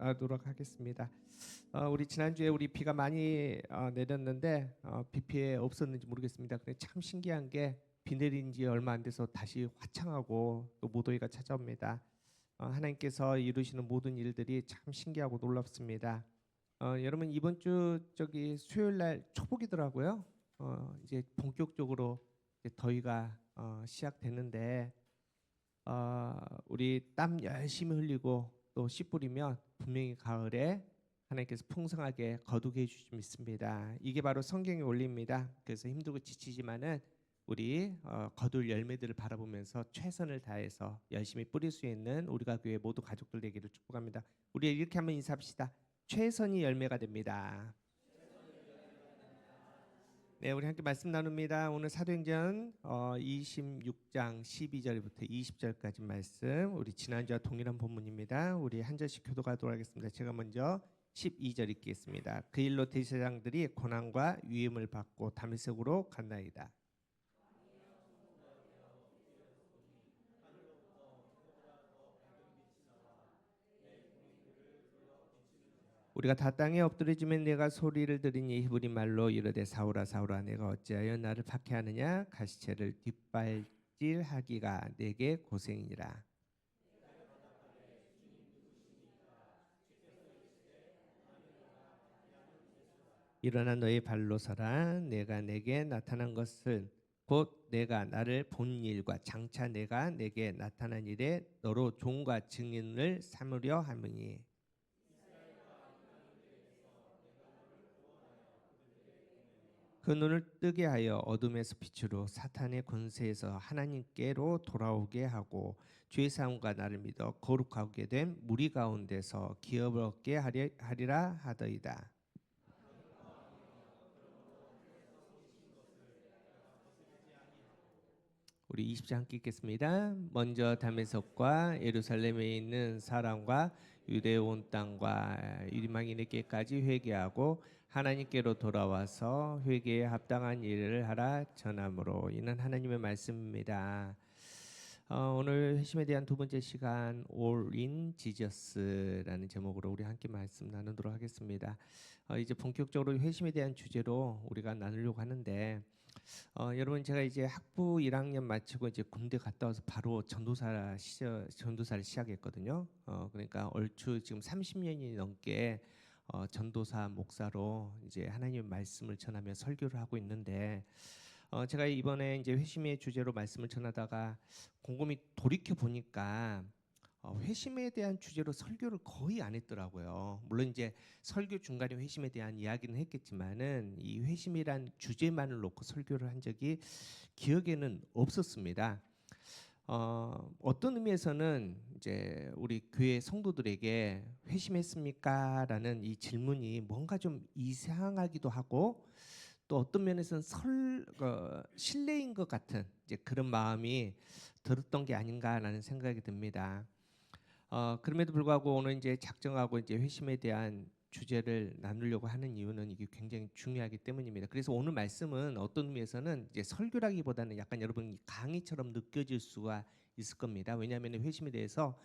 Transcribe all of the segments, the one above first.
하도록 하겠습니다. 우리 지난주에 우리 비가 많이 내렸는데 비 피해 없었는지 모르겠습니다. 근데 참 신기한 게 비 내린 지 얼마 안 돼서 다시 화창하고 또 무더위가 찾아옵니다. 하나님께서 이루시는 모든 일들이 참 신기하고 놀랍습니다. 여러분 이번 주 수요일 날 초복이더라고요. 이제 본격적으로 이제 더위가 시작되는데 우리 땀 열심히 흘리고 또 씨 뿌리면 분명히 가을에 하나님께서 풍성하게 거두게 해주실 줄 믿습니다. 이게 바로 성경의 원리입니다. 그래서 힘들고 지치지만은 우리 거둘 열매들을 바라보면서 최선을 다해서 열심히 뿌릴 수 있는 우리가 교회 모두 가족들 되기를 축복합니다. 우리 이렇게 한번 인사합시다. 최선이 열매가 됩니다. 네, 우리 함께 말씀 나눕니다. 오늘 사도행전 26장 12절부터 20절까지 말씀. 우리 지난주와 동일한 본문입니다. 우리 한 절씩 교독하도록 하겠습니다. 제가 먼저 12절 읽겠습니다. 그 일로 대제사장들이 고난과 위임을 받고 다메섹으로 갔나이다. 우리가 다 땅에 엎드려지면 내가 소리를 들으니 히브리 말로 이르되 사울아 사울아 내가 어찌하여 나를 박해하느냐 가시체를 뒷발질하기가 내게 고생이니라. 일어나 너의 발로 서라. 내가 내게 나타난 것은 곧 내가 나를 본 일과 장차 내가 내게 나타난 일에 너로 종과 증인을 삼으려 함이니. 그 눈을 뜨게 하여 어둠에서 빛으로 사탄의 권세에서 하나님께로 돌아오게 하고 죄 사함과 나를 믿어 거룩하게 된 무리 가운데서 기업을 얻게 하리라 하더이다. 우리 20장 함께 읽겠습니다. 먼저 다메섹과 예루살렘에 있는 사람과 유대 온 땅과 유리망인에게까지 회개하고 하나님께로 돌아와서 회개에 합당한 일을 하라 전함으로. 이는 하나님의 말씀입니다. 오늘 회심에 대한 두 번째 시간 All in Jesus라는 제목으로 우리 함께 말씀 나누도록 하겠습니다. 이제 본격적으로 회심에 대한 주제로 우리가 나누려고 하는데 여러분 제가 이제 학부 1학년 마치고 이제 군대 갔다 와서 바로 전도사를 시작했거든요. 그러니까 얼추 지금 30년이 넘게 전도사 목사로 이제 하나님의 말씀을 전하며 설교를 하고 있는데 제가 이번에 이제 회심의 주제로 말씀을 전하다가 곰곰이 돌이켜 보니까 회심에 대한 주제로 설교를 거의 안 했더라고요. 물론 이제 설교 중간에 회심에 대한 이야기는 했겠지만은 이 회심이란 주제만을 놓고 설교를 한 적이 기억에는 없었습니다. 어떤 의미에서는 이제 우리 교회 성도들에게 회심했습니까?라는 이 질문이 뭔가 좀 이상하기도 하고 또 어떤 면에서는 신뢰인 것 같은 이제 그런 마음이 들었던 게 아닌가라는 생각이 듭니다. 그럼에도 불구하고 오늘 이제 작정하고 이제 회심에 대한 주제를 나누려고 하는 이유는 이게 굉장히 중요하기 때문입니다. 그래서 오늘 말씀은 어떤 의미에서는 이제 설교라기보다는 약간 여러분 강의처럼 느껴질 수가 있을 겁니다. 왜냐하면 회심에 대해서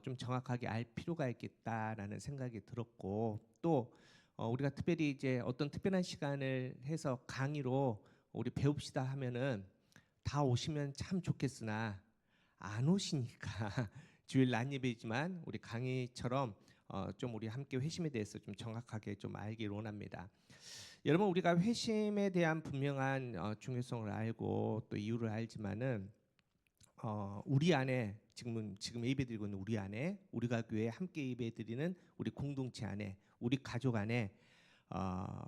좀 정확하게 알 필요가 있겠다라는 생각이 들었고 또 우리가 특별히 이제 어떤 특별한 시간을 해서 강의로 우리 배웁시다 하면은 다 오시면 참 좋겠으나 안 오시니까 주일 낮 예배지만 우리 강의처럼 좀 우리 함께 회심에 대해서 좀 정확하게 좀 알기를 원합니다. 여러분 우리가 회심에 대한 분명한 중요성을 알고 또 이유를 알지만은 우리 안에 지금 예배드리고 있는 우리 안에 우리가 교회에 함께 예배드리는 우리 공동체 안에 우리 가족 안에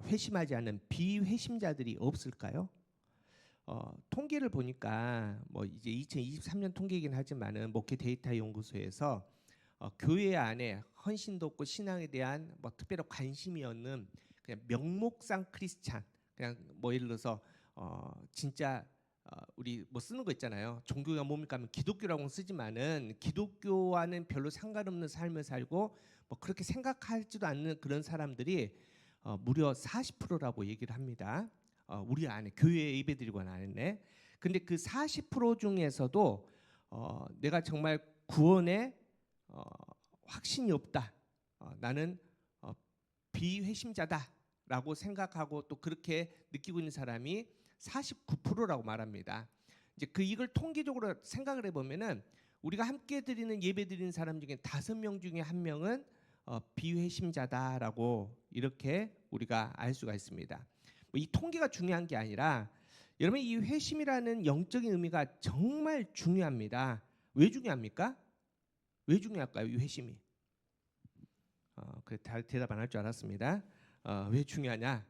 회심하지 않는 비회심자들이 없을까요? 통계를 보니까 뭐 이제 2023년 통계이긴 하지만은 목회 데이터 연구소에서 교회 안에 헌신도 없고 신앙에 대한 뭐 특별한 관심이 없는 그냥 명목상 크리스찬 그냥 뭐 예를 들어서 진짜 우리 뭐 쓰는 거 있잖아요. 종교가 뭡니까 하면 기독교라고는 쓰지만은 기독교와는 별로 상관없는 삶을 살고 뭐 그렇게 생각하지도 않는 그런 사람들이 무려 40%라고 얘기를 합니다. 우리 안에 교회에 예배드리고 안에. 근데 그 40% 중에서도 내가 정말 구원에 확신이 없다. 나는 비회심자다라고 생각하고 또 그렇게 느끼고 있는 사람이 49%라고 말합니다. 이제 이걸 통계적으로 생각을 해보면은 우리가 함께 드리는 예배 드리는 사람 중에 5명 중에 1명은 비회심자다라고 이렇게 우리가 알 수가 있습니다. 이 통계가 중요한 게 아니라 여러분 이 회심이라는 영적인 의미가 정말 중요합니다. 왜 중요합니까? 왜 중요할까요? 이 회심이. 대답 안 할 줄 알았습니다. 왜 중요하냐?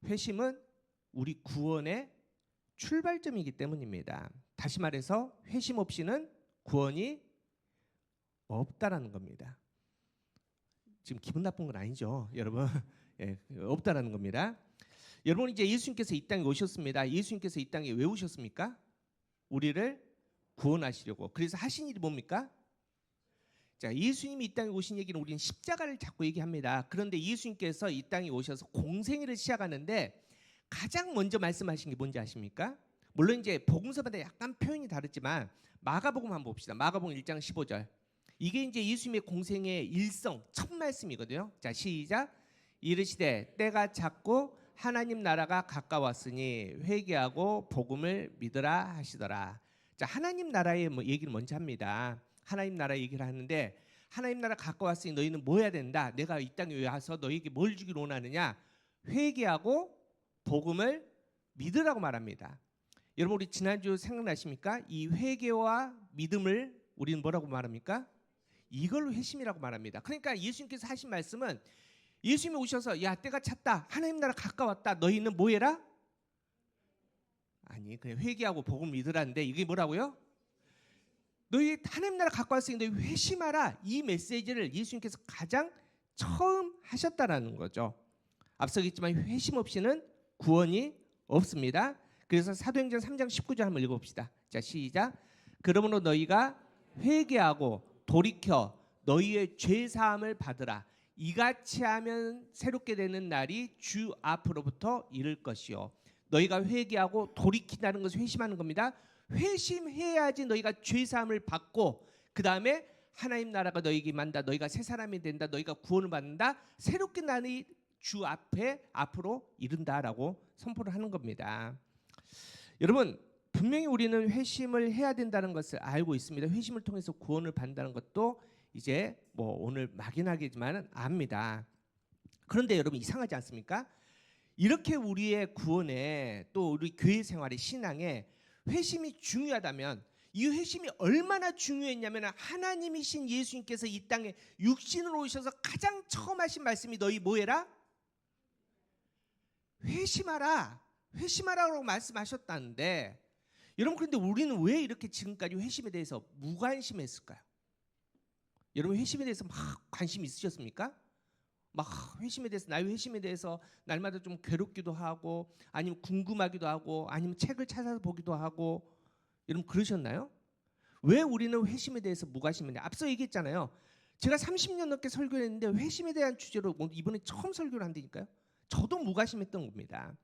회심은 우리 구원의 출발점이기 때문입니다. 다시 말해서 회심 없이는 구원이 없다라는 겁니다. 지금 기분 나쁜 건 아니죠, 여러분. 예, 없다라는 겁니다. 여러분 이제 예수님께서 이 땅에 오셨습니다. 예수님께서 이 땅에 왜 오셨습니까? 우리를 구원하시려고. 그래서 하신 일이 뭡니까? 자, 예수님이 이 땅에 오신 얘기는 우리는 십자가를 자꾸 얘기합니다. 그런데 예수님께서 이 땅에 오셔서 공생애를 시작하는데 가장 먼저 말씀하신 게 뭔지 아십니까? 물론 이제 복음서마다 약간 표현이 다르지만 마가복음 한번 봅시다. 마가복음 1장 15절. 이게 이제 예수님의 공생의 일성 첫 말씀이거든요. 자, 시작. 이르시되 때가 찼고 하나님 나라가 가까웠으니 회개하고 복음을 믿으라 하시더라. 자, 하나님 나라의 얘기를 먼저 합니다. 하나님 나라 얘기를 하는데 하나님 나라 가까웠으니 너희는 뭐 해야 된다? 내가 이 땅에 와서 너희에게 뭘 주기를 원하느냐? 회개하고 복음을 믿으라고 말합니다. 여러분 우리 지난주 생각나십니까? 이 회개와 믿음을 우리는 뭐라고 말합니까? 이걸로 회심이라고 말합니다. 그러니까 예수님께서 하신 말씀은 예수님이 오셔서 야 때가 찼다. 하나님 나라 가까웠다. 너희는 뭐 해라? 아니 그냥 회개하고 복음을 믿으라는데 이게 뭐라고요? 너희 하나님 나라 가까웠으니 너희 회심하라. 이 메시지를 예수님께서 가장 처음 하셨다라는 거죠. 앞서겠지만 회심 없이는 구원이 없습니다. 그래서 사도행전 3장 19절 한번 읽어봅시다. 자, 시작. 그러므로 너희가 회개하고 돌이켜 너희의 죄 사함을 받으라. 이같이 하면 새롭게 되는 날이 주 앞으로부터 이를 것이요. 너희가 회개하고 돌이킨다는 것을 회심하는 겁니다. 회심해야지 너희가 죄 사함을 받고 그 다음에 하나님 나라가 너희에게 임한다. 너희가 새 사람이 된다. 너희가 구원을 받는다. 새롭게 날이 주 앞에 앞으로 이른다라고 선포를 하는 겁니다. 여러분 분명히 우리는 회심을 해야 된다는 것을 알고 있습니다. 회심을 통해서 구원을 받는다는 것도 이제 오늘 막연하게지만 압니다. 그런데 여러분 이상하지 않습니까? 이렇게 우리의 구원에 또 우리 교회 생활의 신앙에 회심이 중요하다면 이 회심이 얼마나 중요했냐면 하나님이신 예수님께서 이 땅에 육신으로 오셔서 가장 처음 하신 말씀이 너희 뭐해라? 회심하라. 회심하라고 말씀하셨다는데 여러분 그런데 우리는 왜 이렇게 지금까지 회심에 대해서 무관심했을까요? 여러분 회심에 대해서 막 관심 있으셨습니까? 막 회심에 대해서 나의 회심에 대해서 날마다 좀 괴롭기도 하고 아니면 궁금하기도 하고 아니면 책을 찾아서 보기도 하고 여러분 그러셨나요? 왜 우리는 회심에 대해서 무관심했냐? 앞서 얘기했잖아요. 제가 30년 넘게 설교를 했는데 회심에 대한 주제로 이번에 처음 설교를 한다니까요. 저도 무관심했던 겁니다.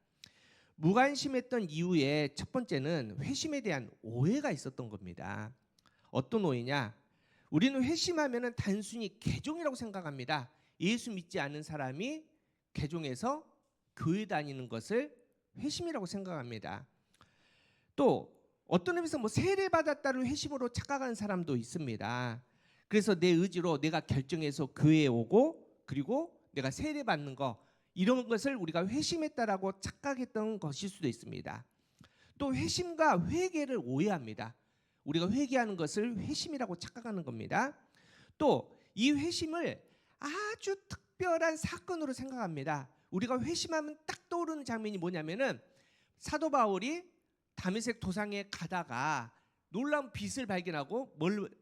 무관심했던 이유의 첫 번째는 회심에 대한 오해가 있었던 겁니다. 어떤 오해냐? 우리는 회심하면은 단순히 개종이라고 생각합니다. 예수 믿지 않는 사람이 개종해서 교회 다니는 것을 회심이라고 생각합니다. 또 어떤 의미에서 세례 받았다는 회심으로 착각하는 사람도 있습니다. 그래서 내 의지로 내가 결정해서 교회에 오고 그리고 내가 세례 받는 거 이런 것을 우리가 회심했다라고 착각했던 것일 수도 있습니다. 또 회심과 회개를 오해합니다. 우리가 회개하는 것을 회심이라고 착각하는 겁니다. 또 이 회심을 아주 특별한 사건으로 생각합니다. 우리가 회심하면 딱 떠오르는 장면이 뭐냐면은 사도 바울이 다메섹 도상에 가다가 놀라운 빛을 발견하고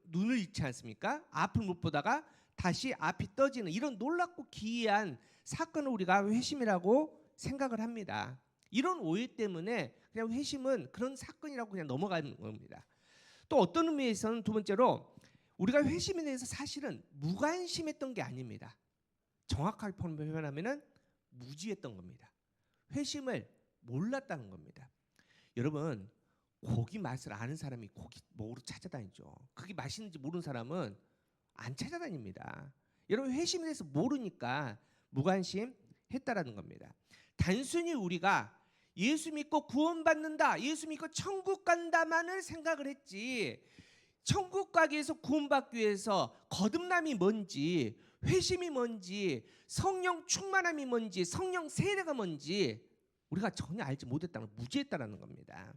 눈을 잃지 않습니까? 앞을 못 보다가 다시 앞이 떠지는 이런 놀랍고 기이한 사건을 우리가 회심이라고 생각을 합니다. 이런 오해 때문에 그냥 회심은 그런 사건이라고 그냥 넘어가는 겁니다. 또 어떤 의미에서는 두 번째로 우리가 회심에 대해서 사실은 무관심했던 게 아닙니다. 정확하게 표현하면은 무지했던 겁니다. 회심을 몰랐다는 겁니다. 여러분 고기 맛을 아는 사람이 고기 먹으러 찾아다니죠. 그게 맛있는지 모르는 사람은 안 찾아다닙니다. 여러분 회심에 대해서 모르니까 무관심했다라는 겁니다. 단순히 우리가 예수 믿고 구원받는다, 예수 믿고 천국 간다만을 생각을 했지, 천국 가기 위해서 구원받기 위해서 거듭남이 뭔지, 회심이 뭔지, 성령 충만함이 뭔지, 성령 세례가 뭔지 우리가 전혀 알지 못했다는, 무지했다라는 겁니다.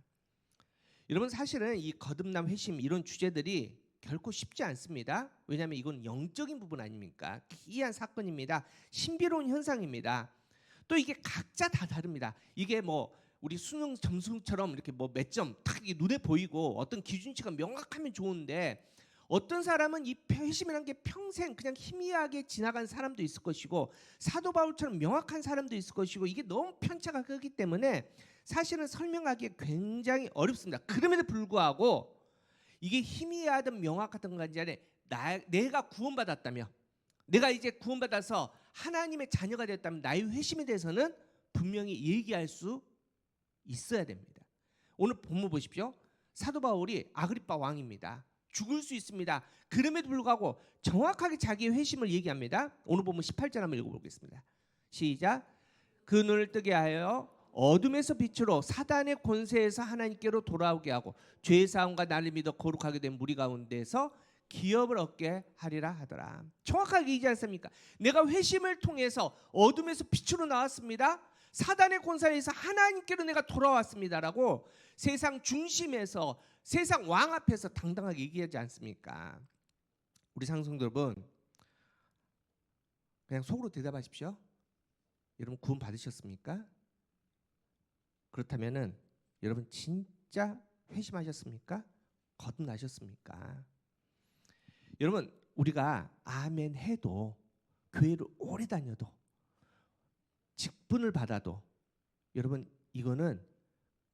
여러분 사실은 이 거듭남, 회심 이런 주제들이 결코 쉽지 않습니다. 왜냐하면 이건 영적인 부분 아닙니까? 기이한 사건입니다. 신비로운 현상입니다. 또 이게 각자 다 다릅니다. 이게 뭐 우리 수능 점수처럼 이렇게 뭐 몇 점 딱 눈에 보이고 어떤 기준치가 명확하면 좋은데, 어떤 사람은 이 회심이라는 게 평생 그냥 희미하게 지나간 사람도 있을 것이고, 사도 바울처럼 명확한 사람도 있을 것이고, 이게 너무 편차가 크기 때문에 사실은 설명하기 굉장히 어렵습니다. 그럼에도 불구하고 이게 희미하든 명확하든 간에 내가 구원받았다며, 내가 이제 구원받아서 하나님의 자녀가 되었다면 나의 회심에 대해서는 분명히 얘기할 수 있어야 됩니다. 오늘 본문 보십시오. 사도 바울이 아그리빠 왕입니다. 죽을 수 있습니다. 그럼에도 불구하고 정확하게 자기의 회심을 얘기합니다. 오늘 본문 18절 한번 읽어보겠습니다. 시작. 그 눈을 뜨게 하여 어둠에서 빛으로 사단의 권세에서 하나님께로 돌아오게 하고 죄의 사함과 나를 믿어 거룩하게 된 무리 가운데서 기업을 얻게 하리라 하더라. 정확하게 얘기하지 않습니까? 내가 회심을 통해서 어둠에서 빛으로 나왔습니다. 사단의 권세에서 하나님께로 내가 돌아왔습니다라고 세상 중심에서, 세상 왕 앞에서 당당하게 얘기하지 않습니까? 우리 상성들 여러분, 그냥 속으로 대답하십시오. 여러분 구원 받으셨습니까? 그렇다면은 여러분 진짜 회심하셨습니까? 거듭나셨습니까? 여러분 우리가 아멘 해도, 교회를 오래 다녀도, 직분을 받아도 여러분 이거는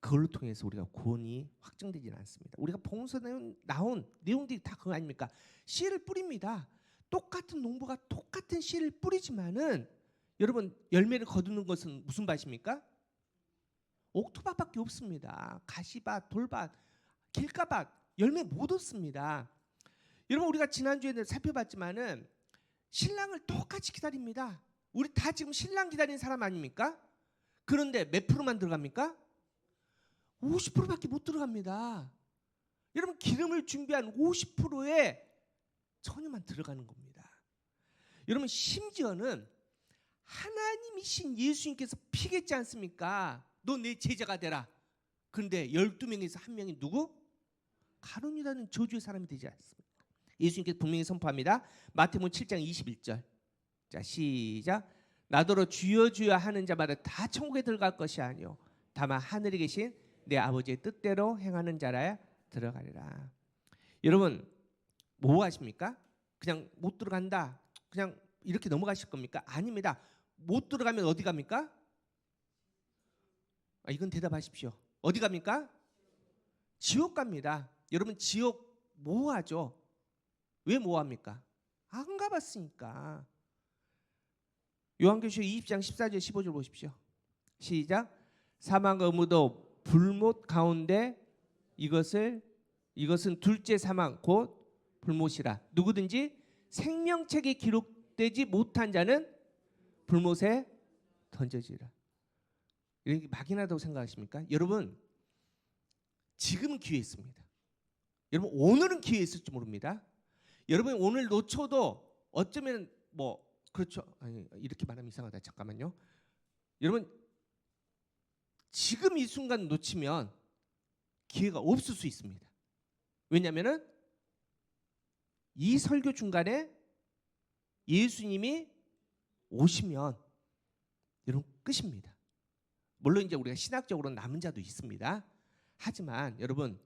그걸로 통해서 우리가 구원이 확정되지는 않습니다. 우리가 봉선에 나온 내용들이 다 그거 아닙니까? 씨를 뿌립니다. 똑같은 농부가 똑같은 씨를 뿌리지만은 여러분 열매를 거두는 것은 무슨 밭입니까? 옥토밭밖에 없습니다. 가시밭, 돌밭, 길가밭 열매 못 얻습니다. 여러분 우리가 지난주에 살펴봤지만은 신랑을 똑같이 기다립니다. 우리 다 지금 신랑 기다리는 사람 아닙니까? 그런데 몇 프로만 들어갑니까? 50%밖에 못 들어갑니다. 여러분 기름을 준비한 50%에 전혀만 들어가는 겁니다. 여러분 심지어는 하나님이신 예수님께서 피겠지 않습니까? 너 내 제자가 되라. 그런데 12명에서 한 명이 누구? 가룟유다는 저주의 사람이 되지 않습니까? 예수님께서 분명히 선포합니다. 마태복음 7장 21절. 자 시작. 나더러 주여 주여 하는 자마다 다 천국에 들어갈 것이 아니요 다만 하늘에 계신 내 아버지의 뜻대로 행하는 자라야 들어가리라. 여러분 뭐 하십니까? 그냥 못 들어간다, 그냥 이렇게 넘어가실 겁니까? 아닙니다. 못 들어가면 어디 갑니까? 이건 대답하십시오. 어디 갑니까? 지옥 갑니다. 여러분 지옥 뭐 하죠? 왜 뭐 합니까? 안 가봤으니까. 요한계시록 20장 14절 15절 보십시오. 시작. 사망과 의무도 불못 가운데 이것은 둘째 사망 곧 불못이라. 누구든지 생명책에 기록되지 못한 자는 불못에 던져지라. 이렇게 막연하다고 생각하십니까? 여러분 지금은 기회 있습니다. 여러분 오늘은 기회 있을지 모릅니다. 여러분 오늘 놓쳐도 어쩌면 뭐 그렇죠. 아니, 이렇게 말하면 이상하다. 잠깐만요. 여러분 지금 이 순간 놓치면 기회가 없을 수 있습니다. 왜냐하면은 이 설교 중간에 예수님이 오시면 여러분 끝입니다. 물론 이제 우리가 신학적으로 남은 자도 있습니다. 하지만 여러분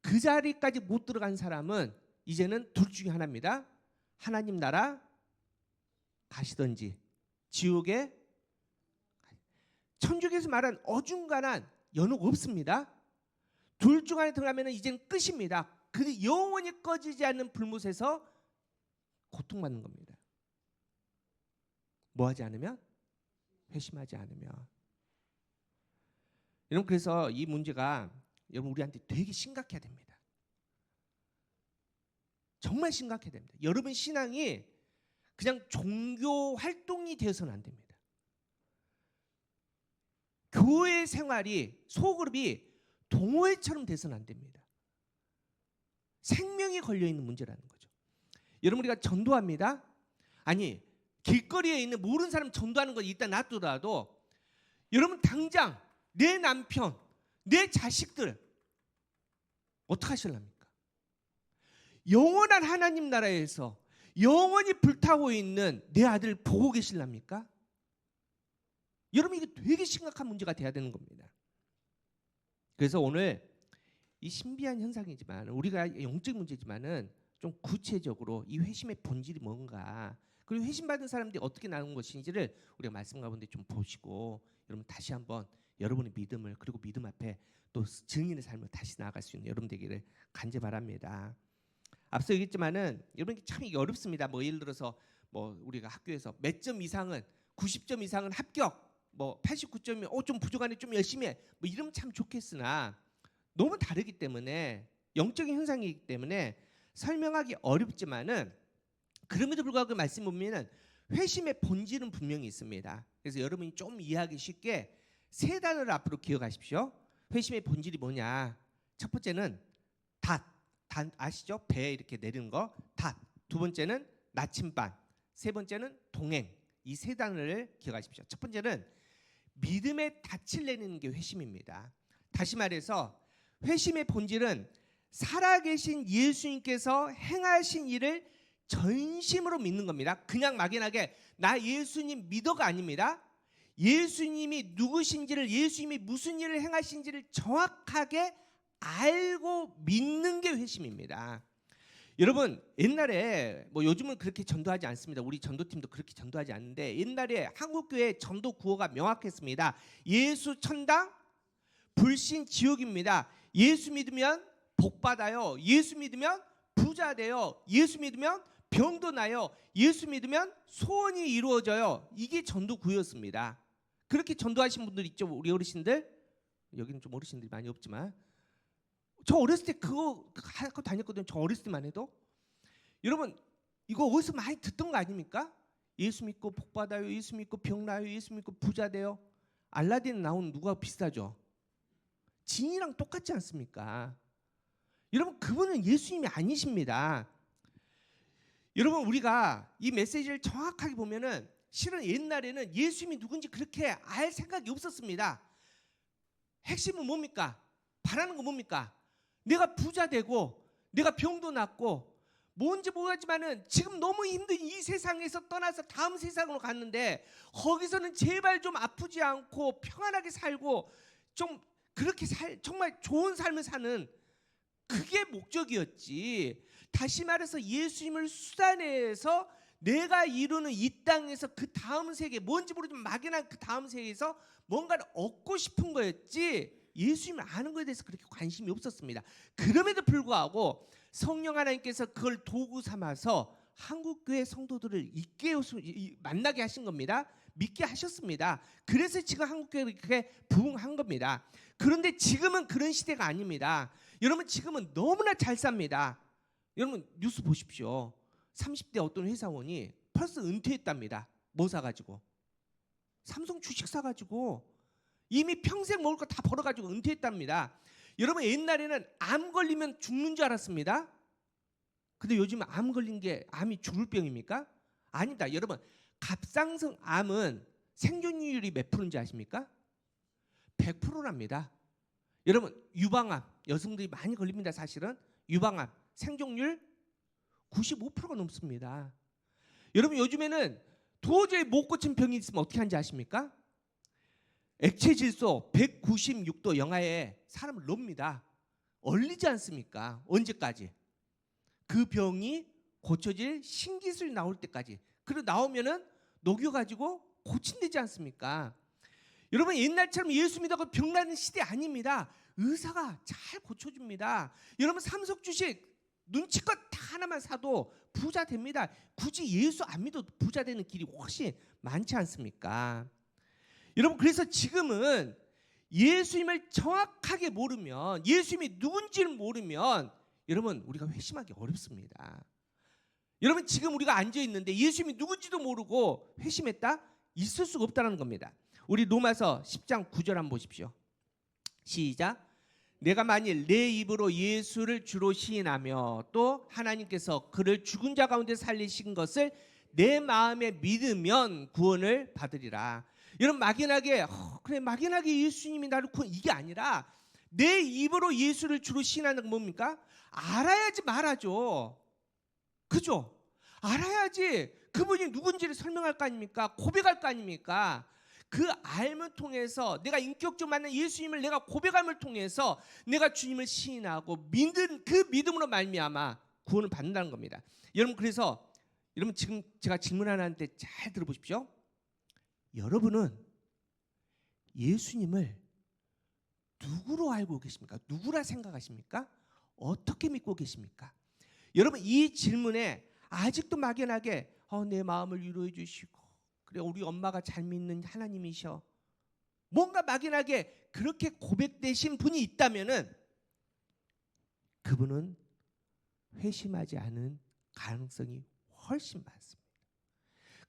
그 자리까지 못 들어간 사람은 이제는 둘 중에 하나입니다. 하나님 나라 가시든지 지옥에, 천주교에서 말한 어중간한 연호가 없습니다. 둘 중 안에 들어가면 이제는 끝입니다. 그 영원히 꺼지지 않는 불못에서 고통받는 겁니다. 뭐 하지 않으면? 회심하지 않으면. 여러분 그래서 이 문제가 여러분 우리한테 되게 심각해야 됩니다. 정말 심각해야 됩니다. 여러분 신앙이 그냥 종교 활동이 되어서는 안 됩니다. 교회 생활이, 소그룹이 동호회처럼 돼서는 안 됩니다. 생명이 걸려있는 문제라는 거죠. 여러분, 우리가 전도합니다. 아니, 길거리에 있는 모르는 사람 전도하는 거 일단 놔두더라도 여러분 당장 내 남편, 내 자식들 어떻게 하실랍니까? 영원한 하나님 나라에서 영원히 불타고 있는 내 아들 보고 계실랍니까? 여러분, 이게 되게 심각한 문제가 돼야 되는 겁니다. 그래서 오늘 이 신비한 현상이지만, 우리가 영적 문제지만은 좀 구체적으로 이 회심의 본질이 뭔가, 그리고 회심받은 사람들이 어떻게 나온 것인지를 우리가 말씀 가운데 좀 보시고, 여러분 다시 한번 여러분의 믿음을, 그리고 믿음 앞에 또 증인의 삶을 다시 나아갈 수 있는 여러분 되기를 간절히 바랍니다. 앞서 얘기했지만은 여러분 참 이게 어렵습니다. 뭐 예를 들어서 뭐 우리가 학교에서 몇 점 이상은, 90점 이상은 합격, 뭐 89점이 좀 부족하네, 좀 열심히 해, 뭐 이러면 참 좋겠으나 너무 다르기 때문에, 영적인 현상이기 때문에 설명하기 어렵지만은, 그럼에도 불구하고 말씀 보면은 회심의 본질은 분명히 있습니다. 그래서 여러분이 좀 이해하기 쉽게 세 단어를 앞으로 기억하십시오. 회심의 본질이 뭐냐? 첫 번째는 닷 아시죠? 배 이렇게 내리는 거, 닷. 두 번째는 나침반. 세 번째는 동행. 이 세 단어를 기억하십시오. 첫 번째는 믿음의 닻을 내리는 게 회심입니다. 다시 말해서 회심의 본질은 살아계신 예수님께서 행하신 일을 전심으로 믿는 겁니다. 그냥 막연하게 나 예수님 믿어가 아닙니다. 예수님이 누구신지를, 예수님이 무슨 일을 행하신지를 정확하게 알고 믿는 게 회심입니다. 여러분, 옛날에 뭐 요즘은 그렇게 전도하지 않습니다. 우리 전도팀도 그렇게 전도하지 않는데, 옛날에 한국교회 전도 구호가 명확했습니다. 예수 천당, 불신 지옥입니다. 예수 믿으면 복 받아요. 예수 믿으면 부자 돼요. 예수 믿으면 병도 나요. 예수 믿으면 소원이 이루어져요. 이게 전도 구호였습니다. 그렇게 전도하신 분들 있죠, 우리 어르신들. 여기는 좀 어르신들이 많이 없지만, 저 어렸을 때 그거 하고 다녔거든요. 저 어렸을 때만 해도. 여러분, 이거 어디서 많이 듣던 거 아닙니까? 예수 믿고 복 받아요. 예수 믿고 병 나요. 예수 믿고 부자 돼요. 알라딘 나온 누가 비슷하죠? 진이랑 똑같지 않습니까? 여러분, 그분은 예수님이 아니십니다. 여러분, 우리가 이 메시지를 정확하게 보면은 실은 옛날에는 예수님이 누군지 그렇게 알 생각이 없었습니다. 핵심은 뭡니까? 바라는 거 뭡니까? 내가 부자 되고, 내가 병도 낫고, 뭔지 모르겠지만은 지금 너무 힘든 이 세상에서 떠나서 다음 세상으로 갔는데, 거기서는 제발 좀 아프지 않고 평안하게 살고 좀 그렇게 정말 좋은 삶을 사는, 그게 목적이었지. 다시 말해서 예수님을 수단해서 내가 이루는 이 땅에서 그 다음 세계, 뭔지 모르지만 막연한 그 다음 세계에서 뭔가를 얻고 싶은 거였지, 예수님을 아는 것에 대해서 그렇게 관심이 없었습니다. 그럼에도 불구하고 성령 하나님께서 그걸 도구 삼아서 한국교회 성도들을 만나게 하신 겁니다. 믿게 하셨습니다. 그래서 지금 한국교회가 그렇게 부흥한 겁니다. 그런데 지금은 그런 시대가 아닙니다. 여러분, 지금은 너무나 잘 삽니다. 여러분, 뉴스 보십시오. 30대 어떤 회사원이 벌써 은퇴했답니다. 뭐 사가지고? 삼성 주식 사가지고 이미 평생 먹을 거 다 벌어가지고 은퇴했답니다. 여러분, 옛날에는 암 걸리면 죽는 줄 알았습니다. 근데 요즘은 암 걸린 게 암이 죽을 병입니까? 아니다. 여러분, 갑상선 암은 생존율이 몇 프로인지 아십니까? 100%랍니다. 여러분, 유방암, 여성들이 많이 걸립니다. 사실은 유방암 생존율 95%가 넘습니다. 여러분, 요즘에는 도저히 못 고친 병이 있으면 어떻게 하는지 아십니까? 액체 질소 196도 영하에 사람을 놓습니다. 얼리지 않습니까? 언제까지? 그 병이 고쳐질 신기술이 나올 때까지. 그리고 나오면은 녹여가지고 고친되지 않습니까? 여러분, 옛날처럼 예수 믿어서 병나는 시대 아닙니다. 의사가 잘 고쳐줍니다. 여러분, 삼성 주식 눈치껏 다 하나만 사도 부자 됩니다. 굳이 예수 안 믿어도 부자 되는 길이 훨씬 많지 않습니까? 여러분, 그래서 지금은 예수님을 정확하게 모르면, 예수님이 누군지를 모르면 여러분, 우리가 회심하기 어렵습니다. 여러분 지금 우리가 앉아 있는데 예수님이 누군지도 모르고 회심했다? 있을 수가 없다는 겁니다. 우리 로마서 10장 9절 한번 보십시오. 시작. 내가 만일 내 입으로 예수를 주로 시인하며 또 하나님께서 그를 죽은 자 가운데 살리신 것을 내 마음에 믿으면 구원을 받으리라. 여러분 막연하게 그래 막연하게 예수님이 나를 구원, 이게 아니라 내 입으로 예수를 주로 시인하는 건 뭡니까? 알아야지 말하죠. 그죠? 알아야지 그분이 누군지를 설명할 거 아닙니까? 고백할 거 아닙니까? 그 알을 통해서 내가 인격적으로 만난 예수님을 내가 고백함을 통해서 내가 주님을 시인하고 믿는 그 믿음으로 말미암아 구원을 받는다는 겁니다. 여러분 그래서 여러분 지금 제가 질문 하나 하는데 잘 들어보십시오. 여러분은 예수님을 누구로 알고 계십니까? 누구라 생각하십니까? 어떻게 믿고 계십니까? 여러분 이 질문에 아직도 막연하게 내 마음을 위로해 주시고 그래 우리 엄마가 잘 믿는 하나님이셔, 뭔가 막연하게 그렇게 고백되신 분이 있다면은 그분은 회심하지 않은 가능성이 훨씬 많습니다.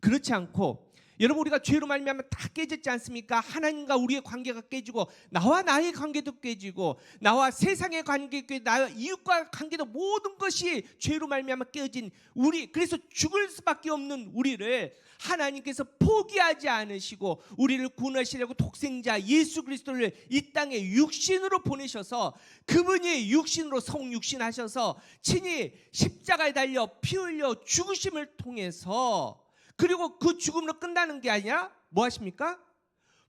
그렇지 않고 여러분 우리가 죄로 말미암아 다 깨졌지 않습니까? 하나님과 우리의 관계가 깨지고 나와 나의 관계도 깨지고 나와 세상의 관계도 깨지고 나와 이웃과 관계도 모든 것이 죄로 말미암아 깨진 우리, 그래서 죽을 수밖에 없는 우리를 하나님께서 포기하지 않으시고 우리를 구원하시려고 독생자 예수 그리스도를 이 땅에 육신으로 보내셔서 그분이 육신으로 성육신하셔서 친히 십자가에 달려 피 흘려 죽으심을 통해서, 그리고 그 죽음으로 끝나는 게 아니라 뭐 하십니까?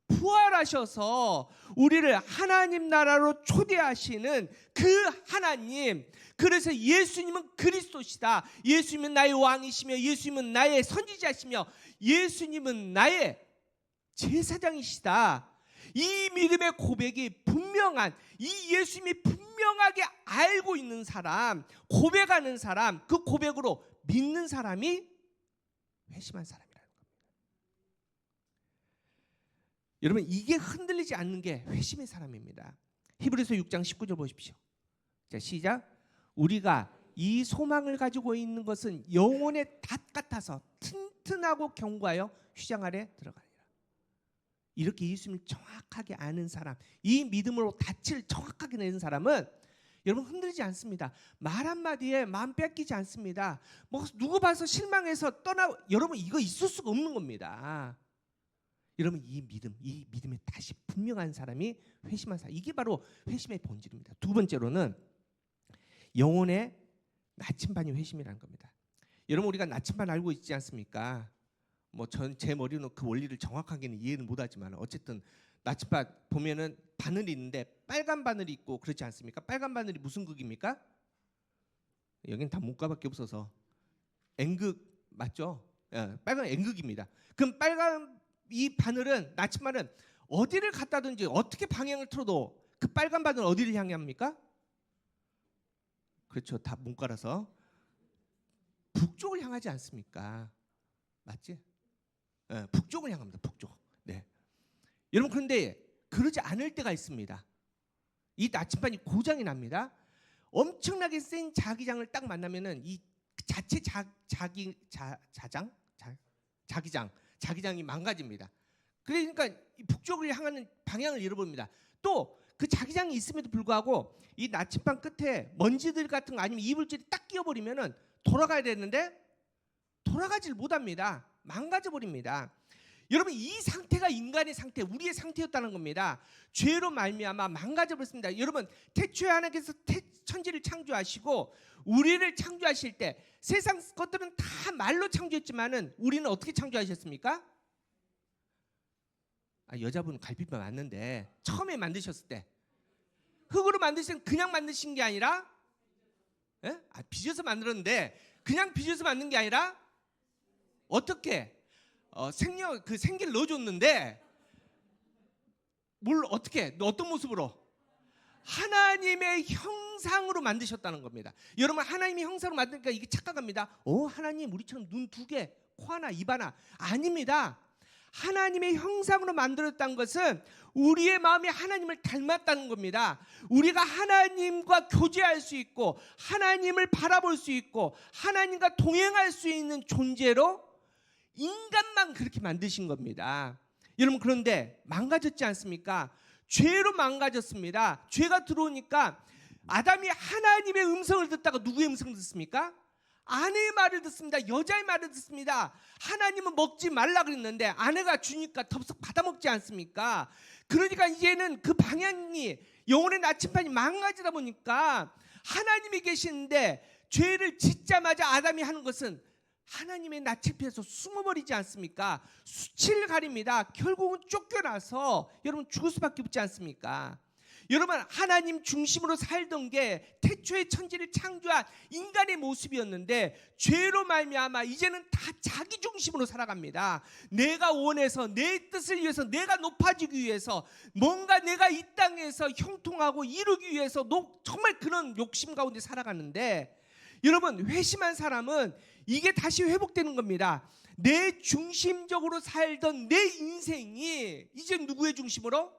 부활하셔서 우리를 하나님 나라로 초대하시는 그 하나님, 그래서 예수님은 그리스도시다, 예수님은 나의 왕이시며 예수님은 나의 선지자시며 예수님은 나의 제사장이시다. 이 믿음의 고백이 분명한, 이 예수님이 분명하게 알고 있는 사람, 고백하는 사람, 그 고백으로 믿는 사람이 회심한 사람이라는 겁니다. 여러분 이게 흔들리지 않는 게 회심의 사람입니다. 히브리서 6장 19절 보십시오. 자 시작. 우리가 이 소망을 가지고 있는 것은 영혼의 닷 같아서 튼튼하고 견고하여 휘장 아래 들어가리라. 이렇게 예수님을 정확하게 아는 사람, 이 믿음으로 닻을 정확하게 내는 사람은 여러분 흔들리지 않습니다. 말 한마디에 마음 뺏기지 않습니다. 뭐 누구 봐서 실망해서 떠나, 여러분 이거 있을 수가 없는 겁니다. 여러분 이 믿음에 다시 분명한 사람이 회심한 사람, 이게 바로 회심의 본질입니다. 두 번째로는 영혼의 나침반이 회심이라는 겁니다. 여러분 우리가 나침반 알고 있지 않습니까? 뭐 제 머리는 그 원리를 정확하게는 이해는 못하지만 어쨌든 나침반 보면은 바늘이 있는데 빨간 바늘이 있고 그렇지 않습니까? 빨간 바늘이 무슨 극입니까? 여긴 다 문과밖에 없어서 N극 맞죠? 빨간 N극입니다. 그럼 빨간 이 바늘은, 나침반은 어디를 갖다든지 어떻게 방향을 틀어도 그 빨간 바늘 어디를 향해 합니까? 그렇죠, 다 문과라서 북쪽을 향하지 않습니까? 맞지? 북쪽을 향합니다. 북쪽. 네. 여러분 그런데 그러지 않을 때가 있습니다. 이 나침반이 고장이 납니다. 엄청나게 센 자기장을 딱 만나면은 이 자체 자기장이 망가집니다. 그러니까 북쪽을 향하는 방향을 잃어버립니다. 또 그 자기장이 있음에도 불구하고 이 나침반 끝에 먼지들 같은 거 아니면 이물질이 딱 끼어버리면은 돌아가야 되는데 돌아가질 못합니다. 망가져 버립니다. 여러분 이 상태가 인간의 상태, 우리의 상태였다는 겁니다. 죄로 말미암아 망가져 버렸습니다. 여러분 태초에 하나님께서 천지를 창조하시고 우리를 창조하실 때 세상 것들은 다 말로 창조했지만은 우리는 어떻게 창조하셨습니까? 여자분 갈비뼈 맞는데 처음에 만드셨을 때 흙으로 만드신, 그냥 만드신 게 아니라 빚어서 만들었는데 그냥 빚어서 만든 게 아니라 어떻게 생기를 넣어줬는데 뭘 어떻게 어떤 모습으로 하나님의 형상으로 만드셨다는 겁니다. 여러분 하나님의 형상으로 만드니까 이게 착각합니다. 하나님 우리처럼 눈 2개, 코 하나, 입 하나. 아닙니다. 하나님의 형상으로 만들었다는 것은 우리의 마음이 하나님을 닮았다는 겁니다. 우리가 하나님과 교제할 수 있고 하나님을 바라볼 수 있고 하나님과 동행할 수 있는 존재로 인간만 그렇게 만드신 겁니다. 여러분, 그런데 망가졌지 않습니까? 죄로 망가졌습니다. 죄가 들어오니까 아담이 하나님의 음성을 듣다가 누구의 음성을 듣습니까? 아내의 말을 듣습니다. 여자의 말을 듣습니다. 하나님은 먹지 말라 그랬는데 아내가 주니까 덥석 받아먹지 않습니까? 그러니까 이제는 그 방향이, 영혼의 나침반이 망가지다 보니까 하나님이 계시는데 죄를 짓자마자 아담이 하는 것은 하나님의 나침반에서 숨어버리지 않습니까? 수치를 가립니다. 결국은 쫓겨나서 여러분 죽을 수밖에 없지 않습니까? 여러분, 하나님 중심으로 살던 게 태초의 천지를 창조한 인간의 모습이었는데 죄로 말미암아 이제는 다 자기 중심으로 살아갑니다. 내가 원해서, 내 뜻을 위해서, 내가 높아지기 위해서, 뭔가 내가 이 땅에서 형통하고 이루기 위해서 정말 그런 욕심 가운데 살아가는데, 여러분, 회심한 사람은 이게 다시 회복되는 겁니다. 내 중심적으로 살던 내 인생이 이제 누구의 중심으로?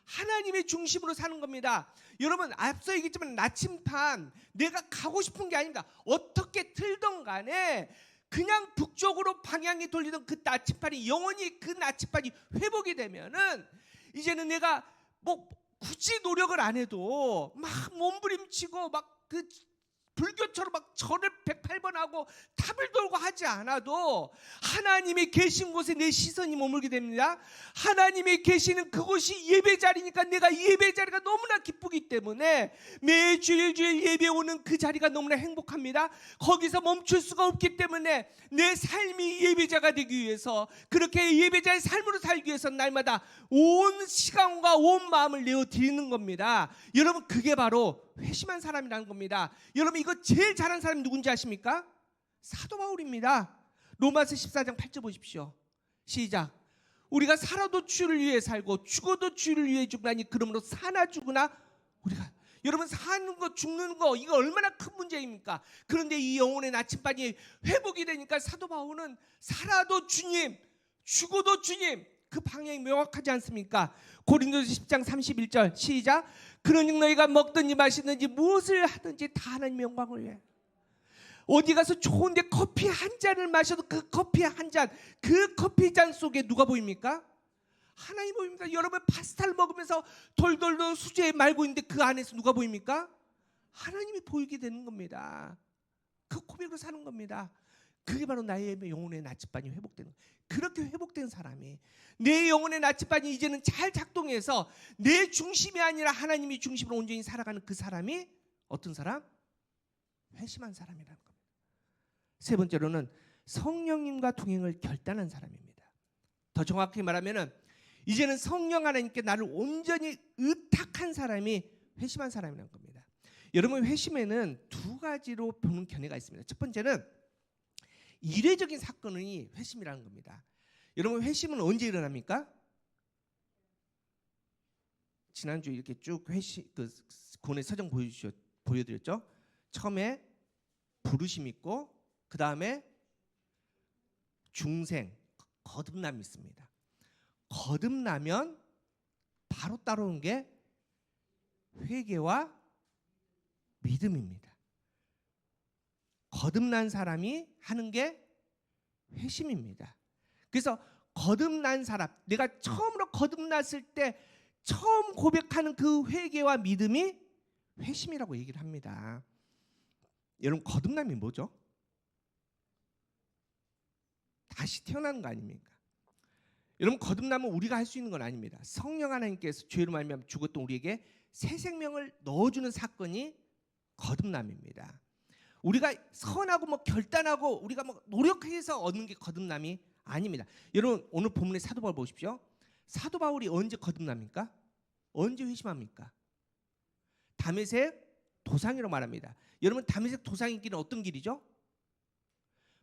하나님의 중심으로 사는 겁니다. 여러분, 앞서 얘기했지만 나침반, 내가 가고 싶은 게 아닙니다. 어떻게 틀던 간에 그냥 북쪽으로 방향이 돌리던 그 나침반이 영원히 그 나침반이 회복이 되면은 이제는 내가 뭐 굳이 노력을 안 해도 막 몸부림치고 막 그 불교처럼 막 절을 108번 하고 탑을 돌고 하지 않아도 하나님이 계신 곳에 내 시선이 머물게 됩니다. 하나님이 계시는 그곳이 예배 자리니까 내가 예배 자리가 너무나 기쁘기 때문에 매 주일 예배 오는 그 자리가 너무나 행복합니다. 거기서 멈출 수가 없기 때문에 내 삶이 예배자가 되기 위해서, 그렇게 예배자의 삶으로 살기 위해서 날마다 온 시간과 온 마음을 내어 드리는 겁니다. 여러분, 그게 바로 회심한 사람이라는 겁니다. 여러분, 이거 제일 잘한 사람이 누군지 아십니까? 사도 바울입니다. 로마서 14장 8절 보십시오. 시작. 우리가 살아도 주를 위해 살고 죽어도 주를 위해 죽으나니 그러므로 사나 죽으나 우리가, 여러분, 사는 거 죽는 거 이거 얼마나 큰 문제입니까? 그런데 이 영혼의 나침반이 회복이 되니까 사도 바울은 살아도 주님, 죽어도 주님, 그 방향이 명확하지 않습니까? 고린도서 10장 31절 시작. 그러니 너희가 먹든지 마시든지 무엇을 하든지 다 하나님의 영광을 위해. 어디 가서 좋은데 커피 한 잔을 마셔도 그 커피 한 잔, 그 커피 잔 속에 누가 보입니까? 하나님 보입니다. 여러분, 파스타를 먹으면서 돌돌돌 수제에 말고 있는데 그 안에서 누가 보입니까? 하나님이 보이게 되는 겁니다. 그 고백으로 사는 겁니다. 그게 바로 나의 영혼의 나침반이 회복되는 거예요. 그렇게 회복된 사람이, 내 영혼의 나침반이 이제는 잘 작동해서 내 중심이 아니라 하나님이 중심으로 온전히 살아가는 그 사람이 어떤 사람? 회심한 사람이라는 겁니다. 세 번째로는 성령님과 동행을 결단한 사람입니다. 더 정확히 말하면 이제는 성령 하나님께 나를 온전히 의탁한 사람이 회심한 사람이라는 겁니다. 여러분, 회심에는 두 가지로 보는 견해가 있습니다. 첫 번째는 이례적인 사건이 회심이라는 겁니다. 여러분, 회심은 언제 일어납니까? 지난주에 이렇게 쭉 회심 그 고뇌 서정 보여드렸죠. 처음에 부르심 있고 그 다음에 중생, 거듭남이 있습니다. 거듭나면 바로 따라오는 게 회개와 믿음입니다. 거듭난 사람이 하는 게 회심입니다. 그래서 거듭난 사람, 내가 처음으로 거듭났을 때 처음 고백하는 그 회개와 믿음이 회심이라고 얘기를 합니다. 여러분, 거듭남이 뭐죠? 다시 태어나는 거 아닙니까? 여러분, 거듭남은 우리가 할 수 있는 건 아닙니다. 성령 하나님께서 죄로 말미암아 죽었던 우리에게 새 생명을 넣어주는 사건이 거듭남입니다. 우리가 선하고 뭐 결단하고 우리가 뭐 노력해서 얻는 게 거듭남이 아닙니다. 여러분, 오늘 본문의 사도 바울 보십시오. 사도 바울이 언제 거듭납니까? 언제 회심합니까? 다메섹 도상이라고 말합니다. 여러분, 다메섹 도상의 길은 어떤 길이죠?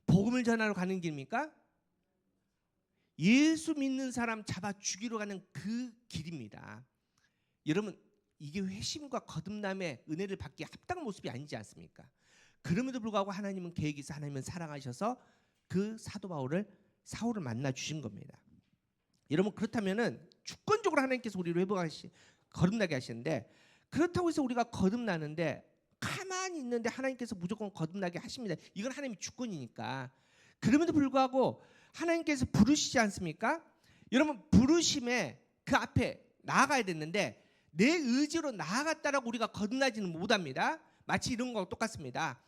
복음을 전하러 가는 길입니까? 예수 믿는 사람 잡아 죽이러 가는 그 길입니다. 여러분, 이게 회심과 거듭남의 은혜를 받기에 합당한 모습이 아니지 않습니까? 그럼에도 불구하고 하나님은 계획이 있어, 하나님은 사랑하셔서 그 사도 바울을, 사울을 만나 주신 겁니다. 여러분 그렇다면은 주권적으로 하나님께서 우리를 거듭나게 하시는데, 그렇다고 해서 우리가 거듭나는데 가만히 있는데 하나님께서 무조건 거듭나게 하십니다. 이건 하나님의 주권이니까. 그럼에도 불구하고 하나님께서 부르시지 않습니까? 여러분 부르심에 그 앞에 나아가야 됐는데 내 의지로 나아갔다라고 우리가 거듭나지는 못합니다. 마치 이런 거랑 똑같습니다.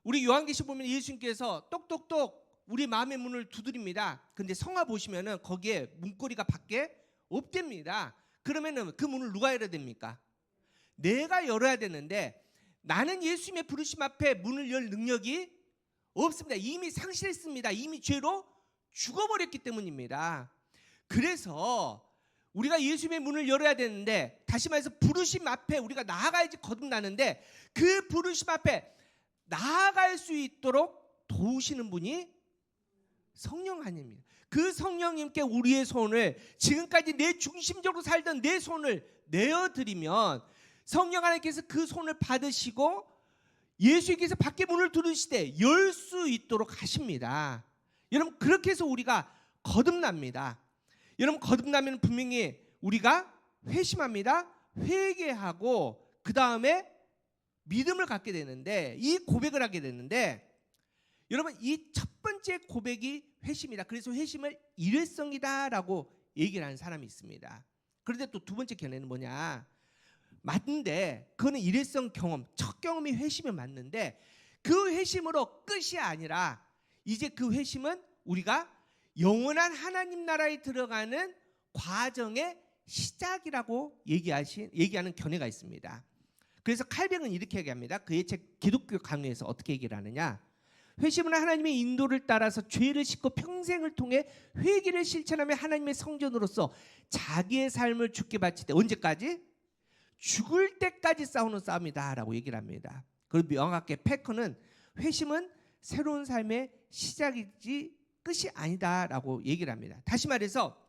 우리 요한계시 보면 예수님께서 똑똑똑 우리 마음의 문을 두드립니다. 근데 성화 보시면은 거기에 문고리가 밖에 없답니다. 그러면은 그 문을 누가 열어야 됩니까? 내가 열어야 되는데 나는 예수님의 부르심 앞에 문을 열 능력이 없습니다. 이미 상실했습니다. 이미 죄로 죽어버렸기 때문입니다. 그래서 우리가 예수님의 문을 열어야 되는데, 다시 말해서 부르심 앞에 우리가 나아가야지 거듭나는데, 그 부르심 앞에 나아갈 수 있도록 도우시는 분이 성령 아닙니다. 그 성령님께 우리의 손을, 지금까지 내 중심적으로 살던 내 손을 내어드리면 성령 하나님께서 그 손을 받으시고 예수님께서 밖에 문을 두드리시되 열 수 있도록 하십니다. 여러분 그렇게 해서 우리가 거듭납니다. 여러분 거듭나면 분명히 우리가 회심합니다. 회개하고 그 다음에 믿음을 갖게 되는데, 이 고백을 하게 되는데, 여러분 이 첫 번째 고백이 회심이다. 그래서 회심을 일회성이다라고 얘기를 하는 사람이 있습니다. 그런데 또 두 번째 견해는 뭐냐? 맞는데 그거는 일회성 경험, 첫 경험이 회심이 맞는데 그 회심으로 끝이 아니라 이제 그 회심은 우리가 영원한 하나님 나라에 들어가는 과정의 시작이라고 얘기하는 견해가 있습니다. 그래서 칼뱅은 이렇게 얘기합니다. 그의 책 기독교 강요에서 어떻게 얘기를 하느냐? 회심은 하나님의 인도를 따라서 죄를 씻고 평생을 통해 회개를 실천하며 하나님의 성전으로서 자기의 삶을 주께 바칠 때, 언제까지? 죽을 때까지 싸우는 싸움이다라고 얘기를 합니다. 그리고 명확하게 패커는 회심은 새로운 삶의 시작이지 끝이 아니다라고 얘기를 합니다. 다시 말해서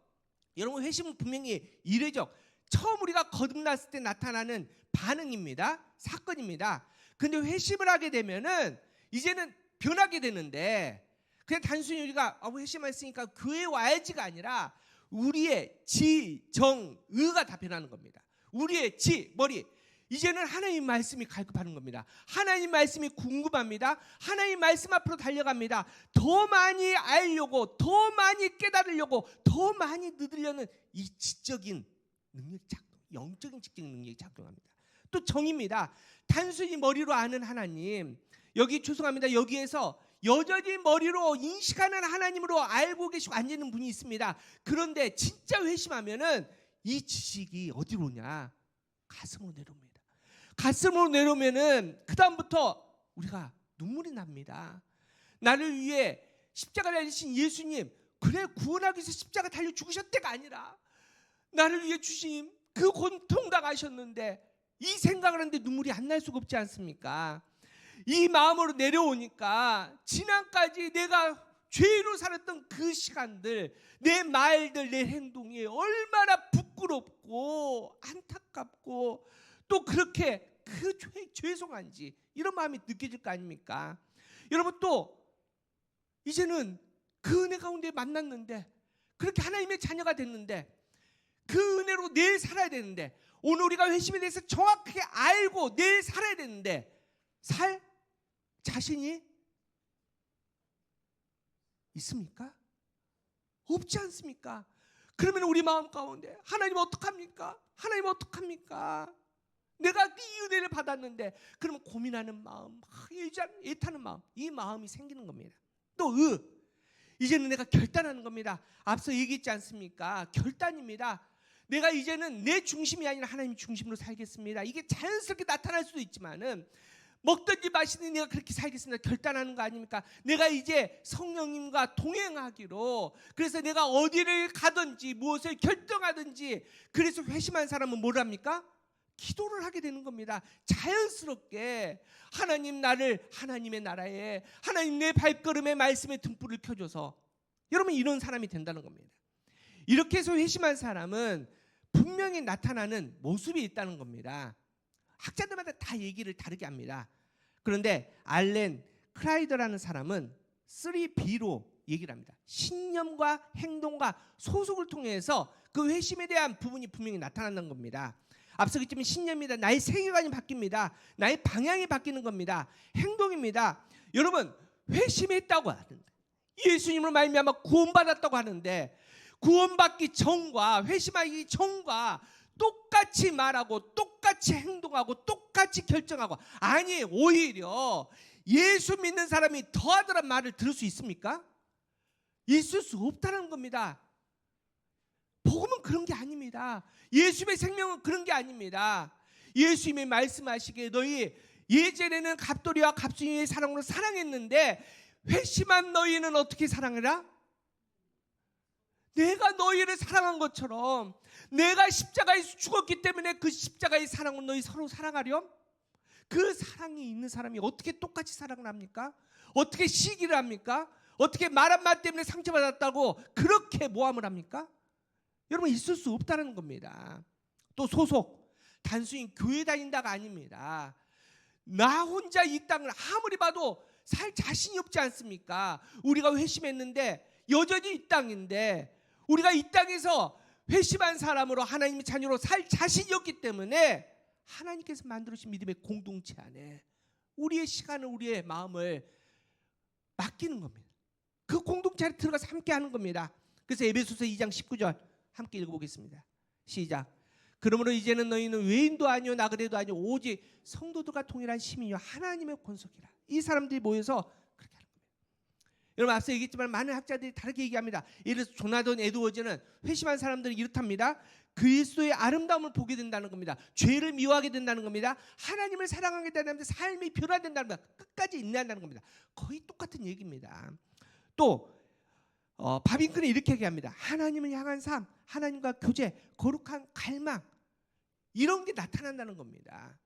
여러분 회심은 분명히 이례적, 처음 우리가 거듭났을 때 나타나는 반응입니다. 사건입니다. 근데 회심을 하게 되면은 이제는 변하게 되는데, 그냥 단순히 우리가 회심했으니까 교회에 와야지가 아니라 우리의 지, 정, 의가 다 변하는 겁니다. 우리의 지, 머리, 이제는 하나님 말씀이 갈급하는 겁니다. 하나님 말씀이 궁금합니다. 하나님 말씀 앞으로 달려갑니다. 더 많이 알려고, 더 많이 깨달으려고, 더 많이 느들려는 이 지적인 능력이 작동, 영적인 지적인 능력이 작동합니다. 또 정입니다. 단순히 머리로 아는 하나님, 여기 죄송합니다. 여기에서 여전히 머리로 인식하는 하나님으로 알고 계시고 앉는 분이 있습니다. 그런데 진짜 회심하면은 이 지식이 어디로 오냐? 가슴으로 내려옵니다. 가슴으로 내려오면은 그 다음부터 우리가 눈물이 납니다. 나를 위해 십자가 달리신 예수님, 그래 구원하기 위해서 십자가 달려 죽으셨대가 아니라 나를 위해 주신 그 고통 당하셨는데, 이 생각을 하는데 눈물이 안 날 수가 없지 않습니까? 이 마음으로 내려오니까 지난까지 내가 죄로 살았던 그 시간들, 내 말들, 내 행동이 얼마나 부끄럽고 안타깝고 또 그렇게 죄송한지 이런 마음이 느껴질 거 아닙니까? 여러분 또 이제는 그 은혜 가운데 만났는데, 그렇게 하나님의 자녀가 됐는데 그 은혜로 내일 살아야 되는데, 오늘 우리가 회심에 대해서 정확하게 알고 내일 살아야 되는데 살 자신이 있습니까? 없지 않습니까? 그러면 우리 마음 가운데 하나님 어떡합니까? 하나님 어떡합니까? 내가 이 은혜를 받았는데, 그러면 고민하는 마음, 애타는 마음, 이 마음이 생기는 겁니다. 또 이제는 내가 결단하는 겁니다. 앞서 얘기했지 않습니까? 결단입니다. 내가 이제는 내 중심이 아니라 하나님 중심으로 살겠습니다. 이게 자연스럽게 나타날 수도 있지만은 먹든지 마시든지 내가 그렇게 살겠습니다. 결단하는 거 아닙니까? 내가 이제 성령님과 동행하기로, 그래서 내가 어디를 가든지 무엇을 결정하든지, 그래서 회심한 사람은 뭘 합니까? 기도를 하게 되는 겁니다. 자연스럽게 하나님 나를 하나님의 나라에, 하나님 내 발걸음에 말씀의 등불을 켜줘서, 여러분 이런 사람이 된다는 겁니다. 이렇게 해서 회심한 사람은 분명히 나타나는 모습이 있다는 겁니다. 학자들마다 다 얘기를 다르게 합니다. 그런데 알렌 크라이더라는 사람은 3B로 얘기를 합니다. 신념과 행동과 소속을 통해서 그 회심에 대한 부분이 분명히 나타나는 겁니다. 앞서 그랬지만 신념이다. 나의 세계관이 바뀝니다. 나의 방향이 바뀌는 겁니다. 행동입니다. 여러분, 회심했다고 하는데, 예수님으로 말미암아 구원받았다고 하는데, 구원받기 전과 회심하기 전과 똑같이 말하고 똑같이 행동하고 똑같이 결정하고, 아니 오히려 예수 믿는 사람이 더하더란 말을 들을 수 있습니까? 있을 수 없다는 겁니다. 복음은 그런 게 아닙니다. 예수님의 생명은 그런 게 아닙니다. 예수님이 말씀하시기에 너희 예전에는 갑돌이와 갑순이의 사랑으로 사랑했는데 회심한 너희는 어떻게 사랑해라? 내가 너희를 사랑한 것처럼, 내가 십자가에서 죽었기 때문에 그 십자가의 사랑은 너희 서로 사랑하렴? 그 사랑이 있는 사람이 어떻게 똑같이 사랑을 합니까? 어떻게 시기를 합니까? 어떻게 말 한마디 때문에 상처받았다고 그렇게 모함을 합니까? 여러분, 있을 수 없다는 겁니다. 또 소속, 단순히 교회 다닌다가 아닙니다. 나 혼자 이 땅을 아무리 봐도 살 자신이 없지 않습니까? 우리가 회심했는데 여전히 이 땅인데, 우리가 이 땅에서 회심한 사람으로 하나님의 자녀로 살 자신이 없기 때문에 하나님께서 만들어주신 믿음의 공동체 안에 우리의 시간을, 우리의 마음을 맡기는 겁니다. 그 공동체 안에 들어가서 함께 하는 겁니다. 그래서 에베소서 2장 19절 함께 읽어보겠습니다. 시작. 그러므로 이제는 너희는 외인도 아니요 나그네도 아니요 오직 성도들과 동일한 시민이요 하나님의 권속이라. 이 사람들이 모여서 그렇게 하는 겁니다. 여러분, 앞서 얘기했지만 많은 학자들이 다르게 얘기합니다. 예를 들어서 조나단 에드워즈는 회심한 사람들이 이렇답니다. 그리스도의 아름다움을 보게 된다는 겁니다. 죄를 미워하게 된다는 겁니다. 하나님을 사랑하게 된다는 겁니다. 삶이 변화된다는 겁니다. 끝까지 인내한다는 겁니다. 거의 똑같은 얘기입니다. 또 바빙크는 이렇게 얘기합니다. 하나님을 향한 삶, 하나님과 교제, 거룩한 갈망, 이런 게 나타난다는 겁니다.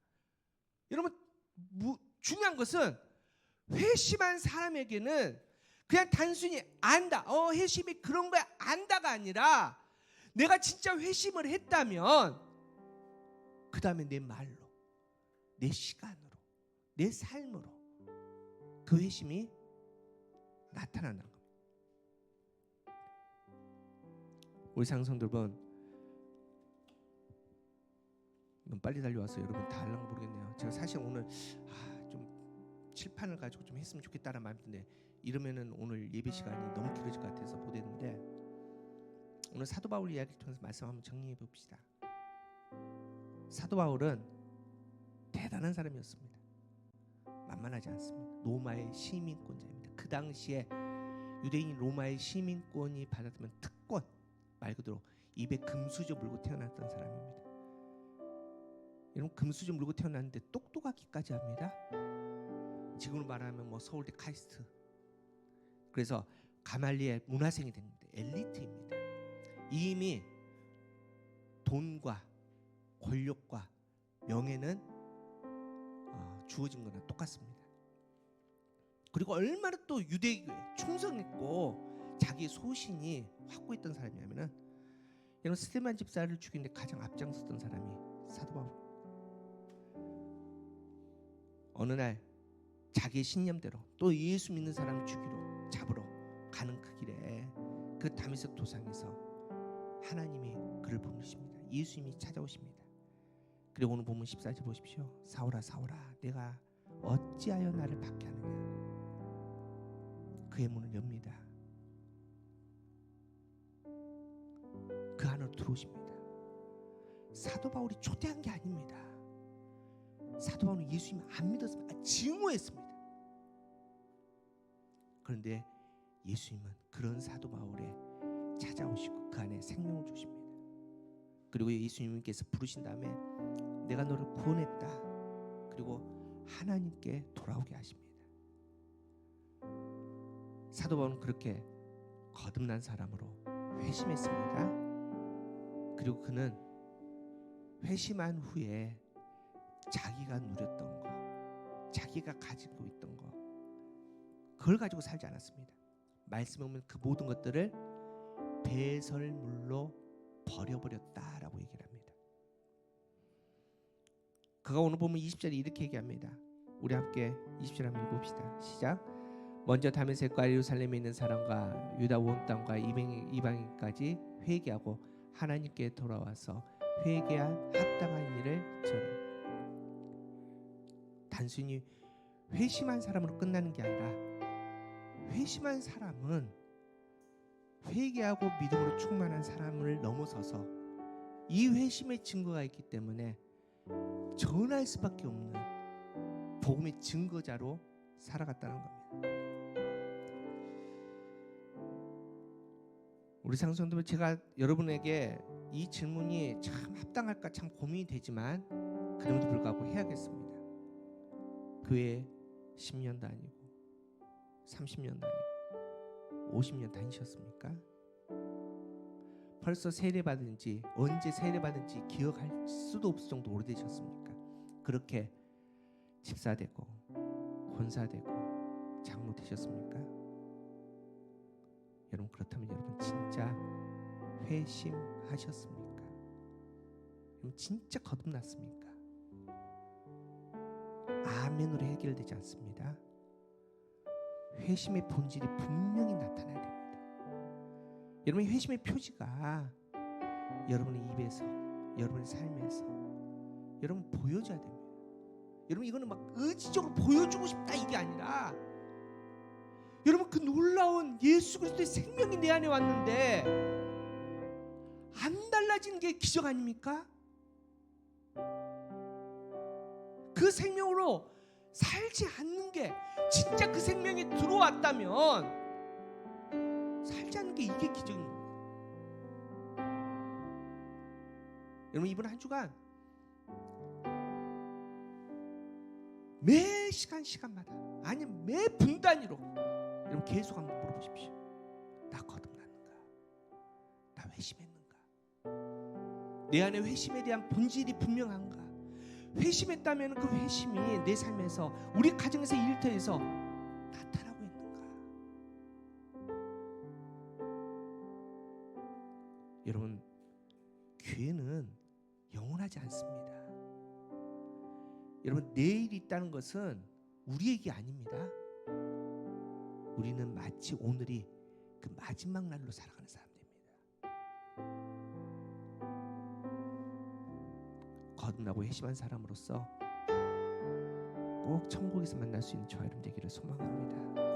여러분, 중요한 것은 회심한 사람에게는 그냥 단순히 안다, 회심이 그런 거야 안다가 아니라, 내가 진짜 회심을 했다면 그 다음에 내 말로, 내 시간으로, 내 삶으로 그 회심이 나타나는 겁니다. 우리 상성들 분, 너무 빨리 달려와서 여러분 다 할랑 모르겠네요. 제가 사실 오늘 좀 칠판을 가지고 좀 했으면 좋겠다는 마음인데, 이러면은 오늘 예배 시간이 너무 길어질 것 같아서 못했는데, 오늘 사도 바울 이야기를 통해서 말씀 한번 정리해 봅시다. 사도 바울은 대단한 사람이었습니다. 만만하지 않습니다. 로마의 시민권자입니다. 그 당시에 유대인 로마의 시민권이 받았으면 특권, 말 그대로 입에 금수저 물고 태어났던 사람입니다. 여러분, 금수저 물고 태어났는데 똑똑하기까지 합니다. 지금으로 말하면 뭐 서울대 카이스트. 그래서 가말리엘 문화생이 됩니다. 엘리트입니다. 이미 돈과 권력과 명예는 주어진 거나 똑같습니다. 그리고 얼마나 또 유대교에 충성했고 자기 소신이 확고했던 사람이냐면은, 여러분, 스데반 집사를 죽이는데 가장 앞장섰던 사람이 사도 바울. 어느 날 자기의 신념대로 또 예수 믿는 사람을 잡으러 가는 그 길에 그 다메섹 도상에서 하나님이 그를 부르십니다. 예수님이 찾아오십니다. 그리고 오늘 본문 14절 보십시오. 사울아 사울아 내가 어찌하여 나를 박해하느냐. 그의 문을 엽니다. 그 안으로 들어오십니다. 사도 바울이 초대한 게 아닙니다. 사도 바울은 예수님을 안 믿었습니다. 증오했습니다. 그런데 예수님은 그런 사도 바울에 찾아오시고 그 안에 생명을 주십니다. 그리고 예수님께서 부르신 다음에 내가 너를 구원했다. 그리고 하나님께 돌아오게 하십니다. 사도 바울은 그렇게 거듭난 사람으로 회심했습니다. 그리고 그는 회심한 후에 자기가 누렸던 거, 자기가 가지고 있던 거, 그걸 가지고 살지 않았습니다. 말씀에 보면 그 모든 것들을 배설물로 버려버렸다라고 얘기를 합니다. 그가 오늘 보면 20절에 이렇게 얘기합니다. 우리 함께 20절 한번 읽어봅시다. 시작. 먼저 다메섹과 예루살렘에 있는 사람과 유다 온 땅과 이방인까지 회개하고 하나님께 돌아와서 회개한 합당한 일을 저는 단순히 회심한 사람으로 끝나는 게 아니라 회심한 사람은 회개하고 믿음으로 충만한 사람을 넘어서서 이 회심의 증거가 있기 때문에 전할 수밖에 없는 복음의 증거자로 살아갔다는 겁니다. 우리 상성도 제가 여러분에게 이 질문이 참 합당할까 참 고민이 되지만 그럼에도 불구하고 해야겠습니다. 교회 10년도 아니고 30년도 아니고 50년 다니셨습니까? 벌써 세례받은지 언제 세례받은지 기억할 수도 없을 정도 오래되셨습니까? 그렇게 집사되고 권사되고 장로 되셨습니까? 여러분 그렇다면 여러분 진짜 회심하셨습니까? 여러분 진짜 거듭났습니까? 아멘으로 해결되지 않습니다. 회심의 본질이 분명히 나타나야 됩니다. 여러분의 회심의 표지가 여러분의 입에서 여러분의 삶에서 여러분 보여줘야 됩니다. 여러분 이거는 막 의지적으로 보여주고 싶다 이게 아니라 여러분 그 놀라운 예수 그리스도의 생명이 내 안에 왔는데 안 달라지는 게 기적 아닙니까? 그 생명으로 살지 않는 게 진짜 그 생명이 들어왔다면 살지 않는 게 이게 기적인 겁니다. 여러분 이번 한 주간 매 시간마다 아니면 매 분 단위로 여러분 계속 한번 물어보십시오. 나 거듭났는가? 나 회심했는가? 내 안에 회심에 대한 본질이 분명한가? 회심했다면 그 회심이 내 삶에서 우리 가정에서 일터에서 나타나고 있는가? 여러분 교회는 영원하지 않습니다. 여러분 내일이 있다는 것은 우리 얘기 아닙니다. 우리는 마치 오늘이 그 마지막 날로 살아가는 사람들입니다. 거듭나고 회심한 사람으로서 꼭 천국에서 만날 수 있는 저와 여러분 되기를 소망합니다.